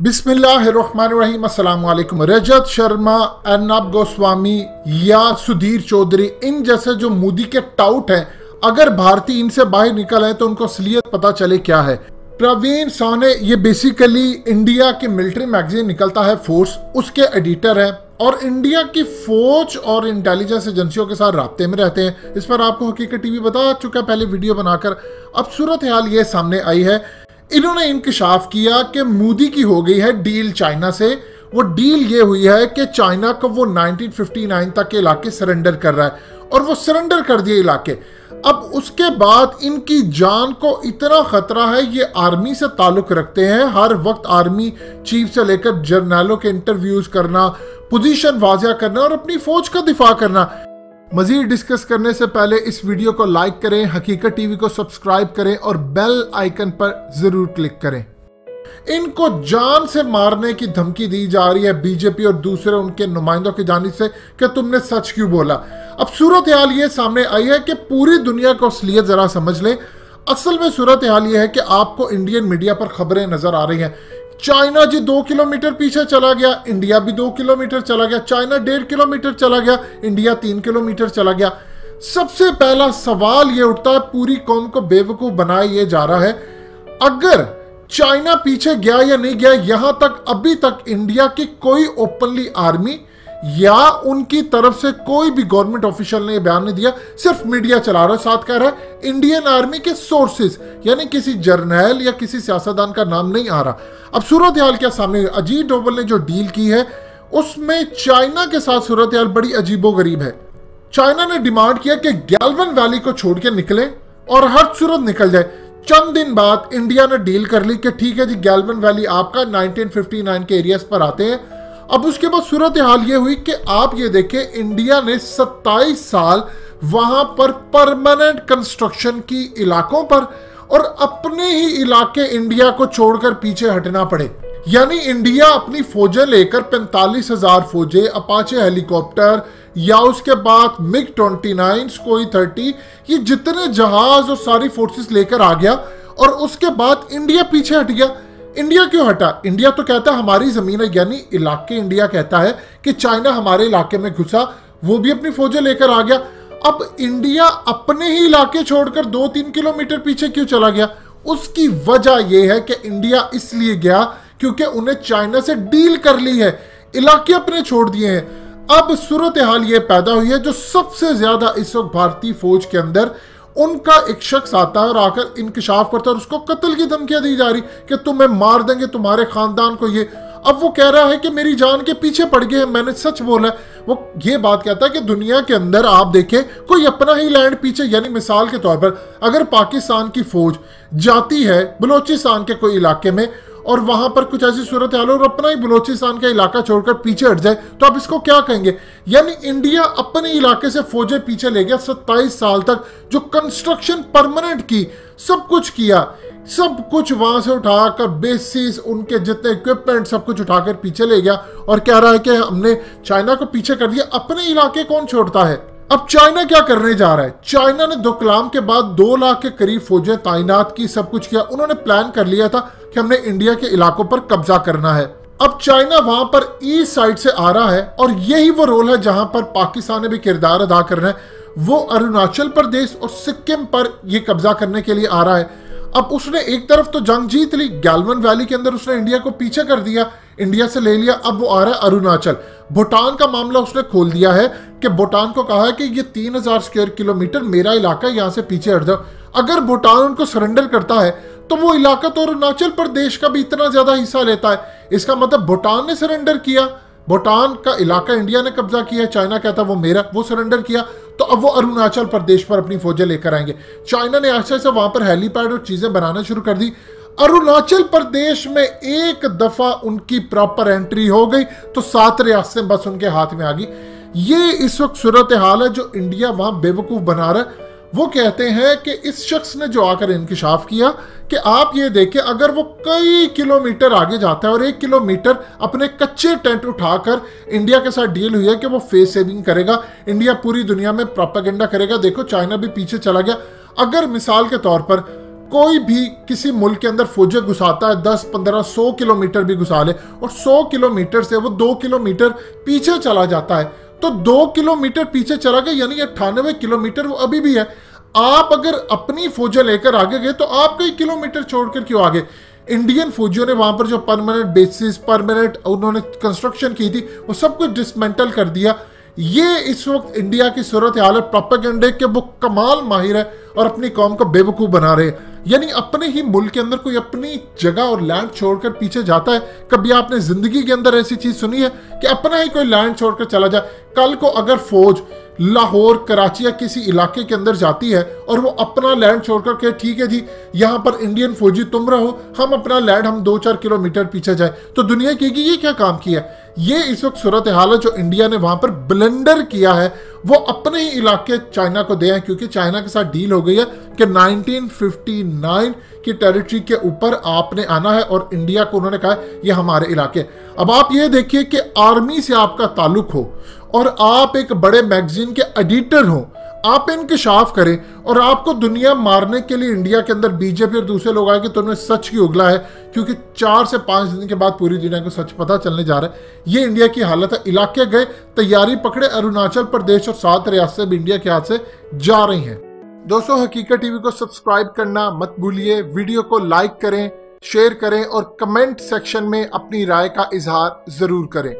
बिस्मिल्लाहिर्रहमानिर्रहीम। अस्सलाम वालेकुम। रजत शर्मा, अर्नब गोस्वामी या सुधीर चौधरी, इन जैसे जो मोदी के टाउट हैं, अगर भारतीय इनसे बाहर निकल आए तो उनको असलियत पता चले क्या है। प्रवीण साने ये बेसिकली इंडिया की मिलिट्री मैगजीन निकलता है फोर्स, उसके एडिटर हैं और इंडिया की फौज और इंटेलिजेंस एजेंसियों के साथ राब्ते में रहते हैं। इस पर आपको हकीकत टीवी बता चुका पहले वीडियो बनाकर। अब सूरत हाल ये सामने आई है, इन्होंने इंकशाफ किया कि मोदी की हो गई है डील चाइना से। वो डील ये हुई है कि चाइना को वो 1959 तक के इलाके सरेंडर कर रहा है और वो सरेंडर कर दिए इलाके। अब उसके बाद इनकी जान को इतना खतरा है, ये आर्मी से ताल्लुक रखते हैं, हर वक्त आर्मी चीफ से लेकर जर्नलों के इंटरव्यूज करना, पोजीशन वाजिया करना और अपनी फौज का दिफा करना। मजीद डिस्कस करने से पहले इस वीडियो को लाइक करें, हकीकत टीवी को सब्सक्राइब करें और बेल आइकन पर जरूर क्लिक करें। इनको जान से मारने की धमकी दी जा रही है बीजेपी और दूसरे उनके नुमाइंदों की जानिब से कि तुमने सच क्यों बोला। अब सूरत हाल ये सामने आई है कि पूरी दुनिया को असलियत जरा समझ लें। असल में सूरत हाल ये है कि आपको इंडियन मीडिया पर खबरें नजर आ रही हैं, चाइना जी 2 किलोमीटर पीछे चला गया, इंडिया भी 2 किलोमीटर चला गया, चाइना 1.5 किलोमीटर चला गया, इंडिया 3 किलोमीटर चला गया। सबसे पहला सवाल ये उठता है, पूरी कौम को बेवकूफ बनाया ये जा रहा है, अगर चाइना पीछे गया या नहीं गया, यहां तक अभी तक इंडिया की कोई ओपनली आर्मी या उनकी तरफ से कोई भी गवर्नमेंट ऑफिशियल ने बयान नहीं दिया, सिर्फ मीडिया चला रहा है। साथ कह रहा है इंडियन आर्मी के सोर्सेज, यानी किसी जर्नल या किसी सियासतदान का नाम नहीं आ रहा। अब सूरत हाल क्या सामने, अजीत डोभाल ने जो डील की है उसमें चाइना के साथ सूरत हाल बड़ी अजीबोगरीब है। चाइना ने डिमांड किया कि गैल्वन वैली को छोड़ के निकले और हर सूरत निकल जाए। चंद दिन बाद इंडिया ने डील कर ली कि ठीक है जी, गैल्वन वैली आपका 1959 के एरियाज पर आते हैं। अब उसके बाद सूरत हाल ये हुई कि आप ये देखें, इंडिया ने 27 साल वहां पर परमानेंट कंस्ट्रक्शन की इलाकों पर, और अपने ही इलाके इंडिया को छोड़कर पीछे हटना पड़े। यानी इंडिया अपनी फौजें लेकर 45,000 फौजें, अपाचे हेलीकॉप्टर या उसके बाद मिग 29, कोई 30, ये जितने जहाज और सारी फोर्सेस लेकर आ गया और उसके बाद इंडिया पीछे हट गया। इंडिया क्यों हटा? इंडिया तो कहता है हमारी जमीन है, यानी इलाके इंडिया कहता है कि चाइना हमारे इलाके में घुसा, वो भी अपनी फौजें लेकर आ गया। अब इंडिया अपने ही इलाके छोड़कर 2-3 किलोमीटर पीछे क्यों चला गया? उसकी वजह यह है कि इंडिया इसलिए गया क्योंकि उन्हें चाइना से डील कर ली है, इलाके अपने छोड़ दिए हैं। अब सूरत हाल ये पैदा हुई है, जो सबसे ज्यादा इस वक्त भारतीय फौज के अंदर उनका एक शख्स आता है और आकर इंकशाफ करता है और उसको कत्ल की धमकियां दी जा रही कि तुम्हें मार देंगे, तुम्हारे खानदान को ये। अब वो कह रहा है कि मेरी जान के पीछे पड़ गए, मैंने सच बोला है। वो ये बात कहता है कि दुनिया के अंदर आप देखें, कोई अपना ही लैंड पीछे, यानी मिसाल के तौर पर अगर पाकिस्तान की फौज जाती है बलोचिस्तान के कोई इलाके में और वहां पर कुछ ऐसी सूरत हाल और अपना ही बलोचिस्तान का इलाका छोड़कर पीछे हट जाए, तो आप इसको क्या कहेंगे? यानी इंडिया अपने इलाके से फौजें पीछे ले गया। 27 साल तक जो कंस्ट्रक्शन परमानेंट की, सब कुछ किया, सब कुछ वहां से उठाकर बेसिस, उनके जितने इक्विपमेंट, सब कुछ उठाकर पीछे ले गया और कह रहा है कि हमने चाइना को पीछे कर दिया। अपने इलाके कौन छोड़ता है? अब चाइना क्या करने जा रहा है? चाइना ने डोकलाम के बाद 2 लाख के करीब फौजें तैनात की, सब कुछ किया। उन्होंने प्लान कर लिया था कि हमने इंडिया के इलाकों पर कब्जा करना है। अब चाइना वहां पर ईस्ट साइड से आ रहा है और यही वो रोल है जहां पर पाकिस्तान ने भी किरदार अदा करना है। वो अरुणाचल प्रदेश और सिक्किम पर यह कब्जा करने के लिए आ रहा है। अब उसने एक तरफ तो जंग जीत ली, गैल्वन वैली के अंदर उसने इंडिया को पीछे कर दिया, इंडिया से ले लिया। अब वो आ रहा है अरुणाचल। भूटान का मामला उसने खोल दिया है कि भूटान को कहा है कि ये 3000 स्क्वायर किलोमीटर मेरा इलाका, यहां से पीछे हट जाओ। अगर भूटान उनको सरेंडर करता है तो वो इलाका तो अरुणाचल प्रदेश का भी इतना ज्यादा हिस्सा लेता है। इसका मतलब भूटान ने सरेंडर किया, भूटान का इलाका इंडिया ने कब्जा किया, चाइना कहता वो मेरा, वो सरेंडर किया, तो अब वो अरुणाचल प्रदेश पर अपनी फौजें लेकर आएंगे। चाइना ने ऐसे ऐसे वहां पर हेलीपैड और चीजें बनाना शुरू कर दी। अरुणाचल प्रदेश में एक दफा उनकी प्रॉपर एंट्री हो गई तो 7 रियासतें बस उनके हाथ में आ गई। ये इस वक्त सूरत हाल है जो इंडिया वहां बेवकूफ बना रहा है। वो कहते हैं कि इस शख्स ने जो आकर इंकशाफ किया कि आप ये देखें, अगर वो कई किलोमीटर आगे जाता है और 1 किलोमीटर अपने कच्चे टेंट उठाकर इंडिया के साथ डील हुई है कि वो फेस सेविंग करेगा, इंडिया पूरी दुनिया में प्रोपेगेंडा करेगा, देखो चाइना भी पीछे चला गया। अगर मिसाल के तौर पर कोई भी किसी मुल्क के अंदर फौजें घुसाता है, 10, 15, 100 किलोमीटर भी घुसा ले और 100 किलोमीटर से वो 2 किलोमीटर पीछे चला जाता है, तो 2 किलोमीटर पीछे चला गया, यानी 98 किलोमीटर वो अभी भी है। आप अगर अपनी फौजें लेकर आगे गए तो आप कई किलोमीटर छोड़कर क्यों आगे? इंडियन फौजियों ने वहां पर जो परमानेंट बेसिस, परमानेंट उन्होंने कंस्ट्रक्शन की थी, वो सब कुछ डिसमेंटल कर दिया। ये इस वक्त इंडिया की सूरत हालत प्रोपेगेंडे के वो कमाल माहिर है और अपनी कौम को बेवकूफ़ बना रहे हैं। यानी अपने ही मुल्क के अंदर कोई अपनी जगह और लैंड छोड़कर पीछे जाता है? कभी आपने जिंदगी के अंदर ऐसी चीज सुनी है कि अपना ही कोई लैंड छोड़कर चला जाए? कल को अगर फौज लाहौर, कराची या किसी इलाके के अंदर जाती है और वो अपना लैंड छोड़कर के ठीक है जी यहाँ पर इंडियन फौजी तुम रहो, हम अपना लैंड हम 2-4 किलोमीटर पीछे जाए, तो दुनिया कहेगी ये क्या काम किया? ये इस वक्त सूरत हालत जो इंडिया ने वहां पर ब्लेंडर किया है वो अपने ही इलाके चाइना को दे हैं, क्योंकि चाइना के साथ डील हो गई है कि 1959 की टेरिटरी के ऊपर आपने आना है और इंडिया को उन्होंने कहा ये हमारे इलाके। अब आप ये देखिए कि आर्मी से आपका ताल्लुक हो और आप एक बड़े मैगजीन के एडिटर हो, आप इंकशाफ करें और आपको दुनिया मारने के लिए इंडिया के अंदर बीजेपी और दूसरे लोग आए कि तुमने सच की उगला है, क्योंकि 4 से 5 दिन के बाद पूरी दुनिया को सच पता चलने जा रहा है। ये इंडिया की हालत है। इलाके गए, तैयारी पकड़े, अरुणाचल प्रदेश और 7 रियासतें भी इंडिया के हाथ से जा रही हैं। दोस्तों, हकीकत टीवी को सब्सक्राइब करना मत भूलिए, वीडियो को लाइक करें, शेयर करें और कमेंट सेक्शन में अपनी राय का इजहार जरूर करें।